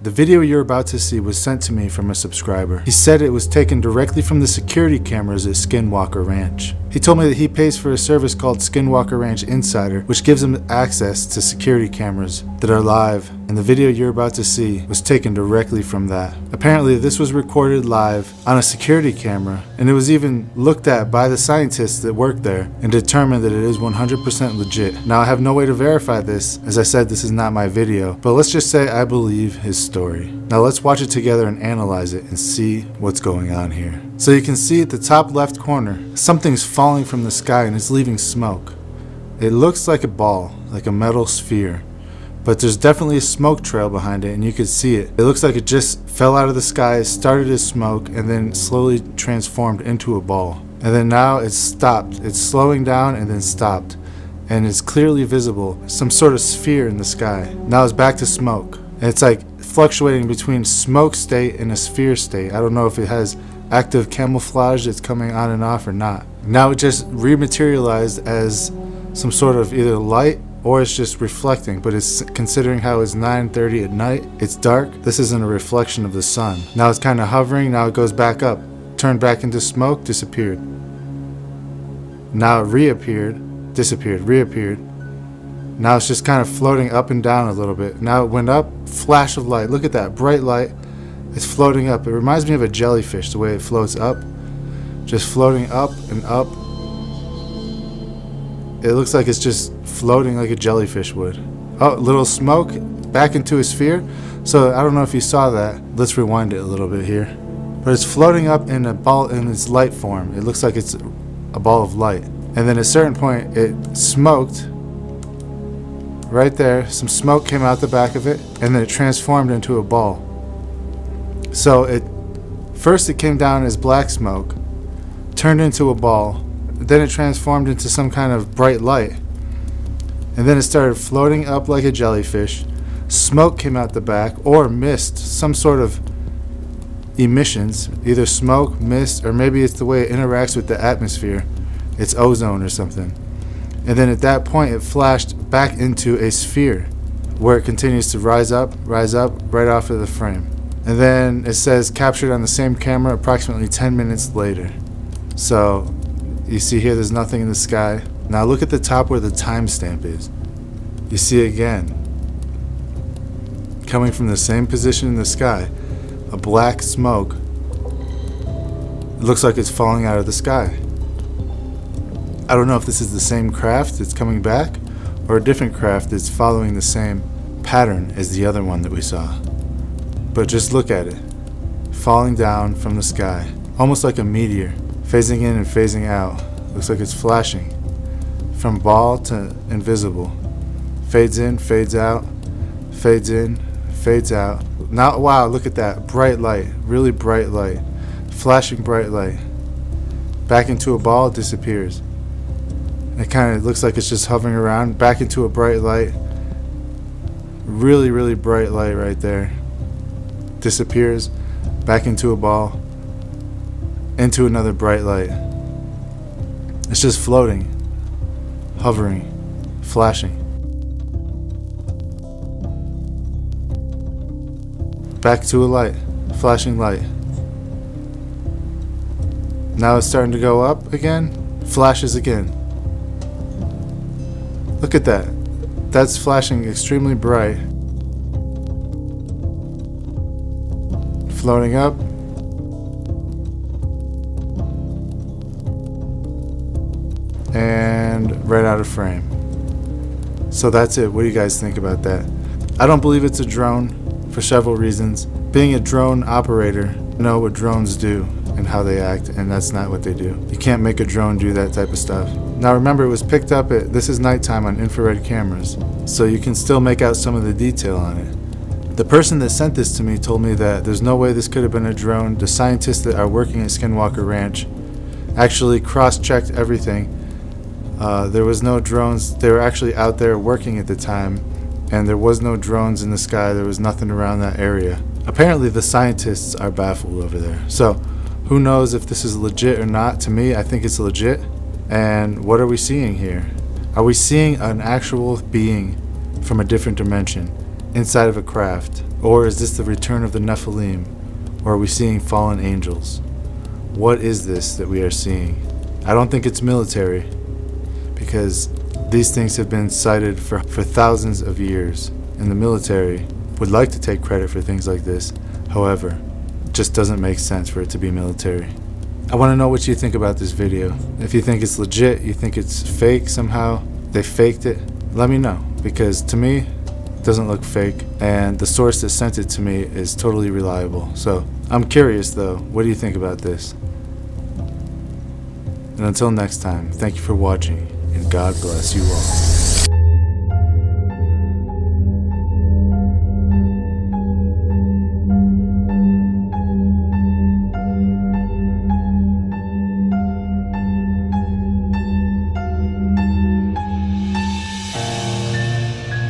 The video you're about to see was sent to me from a subscriber. He said it was taken directly from the security cameras at Skinwalker Ranch. He told me that he pays for a service called Skinwalker Ranch Insider, which gives him access to security cameras that are live, and the video you're about to see was taken directly from that. Apparently, this was recorded live on a security camera, and it was even looked at by the scientists that work there and determined that it is 100% legit. Now, I have no way to verify this. As I said, this is not my video, but let's just say I believe his story. Now, let's watch it together and analyze it and see what's going on here. So you can see at the top left corner, something's falling from the sky and it's leaving smoke. It looks like a ball, like a metal sphere, but there's definitely a smoke trail behind it and you can see it. It looks like it just fell out of the sky, started as smoke, and then slowly transformed into a ball. And then now it's stopped. It's slowing down and then stopped. And it's clearly visible, some sort of sphere in the sky. Now it's back to smoke. And it's like fluctuating between smoke state and a sphere state. I don't know if it has active camouflage that's coming on and off or not. Now it just rematerialized as some sort of either light or it's just reflecting, but it's considering how it's 9:30 at night, it's dark. This isn't a reflection of the sun. Now it's kind of hovering, now it goes back up, turned back into smoke, disappeared. Now it reappeared, disappeared, reappeared. Now it's just kind of floating up and down a little bit. Now it went up, flash of light. Look at that, bright light. It's floating up. It reminds me of a jellyfish, the way it floats up. Just floating up and up. It looks like it's just floating like a jellyfish would. Oh, little smoke, back into a sphere. So I don't know if you saw that. Let's rewind it a little bit here. But it's floating up in a ball in its light form. It looks like it's a ball of light. And then at a certain point, it smoked. Right there, some smoke came out the back of it, and then it transformed into a ball. So first it came down as black smoke, turned into a ball, then it transformed into some kind of bright light, and then it started floating up like a jellyfish. Smoke came out the back, or mist, some sort of emissions, either smoke, mist, or maybe it's the way it interacts with the atmosphere. It's ozone or something. And then at that point it flashed back into a sphere where it continues to rise up right off of the frame. And then it says captured on the same camera approximately 10 minutes later. So you see here there's nothing in the sky. Now look at the top where the timestamp is. You see again, coming from the same position in the sky, a black smoke. It looks like it's falling out of the sky. I don't know if this is the same craft that's coming back or a different craft that's following the same pattern as the other one that we saw. But just look at it, falling down from the sky, almost like a meteor, phasing in and phasing out. Looks like it's flashing from ball to invisible. Fades in, fades out, fades in, fades out. Now, wow, look at that, bright light, really bright light, flashing bright light. Back into a ball, disappears. It kind of looks like it's just hovering around, back into a bright light. Really, really bright light right there. Disappears, back into a ball, into another bright light. It's just floating, hovering, flashing. Back to a light, flashing light. Now it's starting to go up again, flashes again. Look at that. That's flashing extremely bright. Floating up. And right out of frame. So that's it. What do you guys think about that? I don't believe it's a drone for several reasons. Being a drone operator, I know what drones do and how they act, and that's not what they do. You can't make a drone do that type of stuff. Now remember, it was picked up this is nighttime on infrared cameras, so you can still make out some of the detail on it. The person that sent this to me told me that there's no way this could have been a drone. The scientists that are working at Skinwalker Ranch actually cross-checked everything. There was no drones. They were actually out there working at the time, and there was no drones in the sky. There was nothing around that area. Apparently the scientists are baffled over there. So who knows if this is legit or not? To me, I think it's legit. And what are we seeing here? Are we seeing an actual being from a different dimension inside of a craft? Or is this the return of the Nephilim? Or are we seeing fallen angels? What is this that we are seeing? I don't think it's military, because these things have been cited for thousands of years, and the military would like to take credit for things like this. However, it just doesn't make sense for it to be military. I want to know what you think about this video. If you think it's legit, you think it's fake somehow, they faked it, let me know, because to me, it doesn't look fake, and the source that sent it to me is totally reliable. So I'm curious though, what do you think about this? And until next time, thank you for watching, and God bless you all.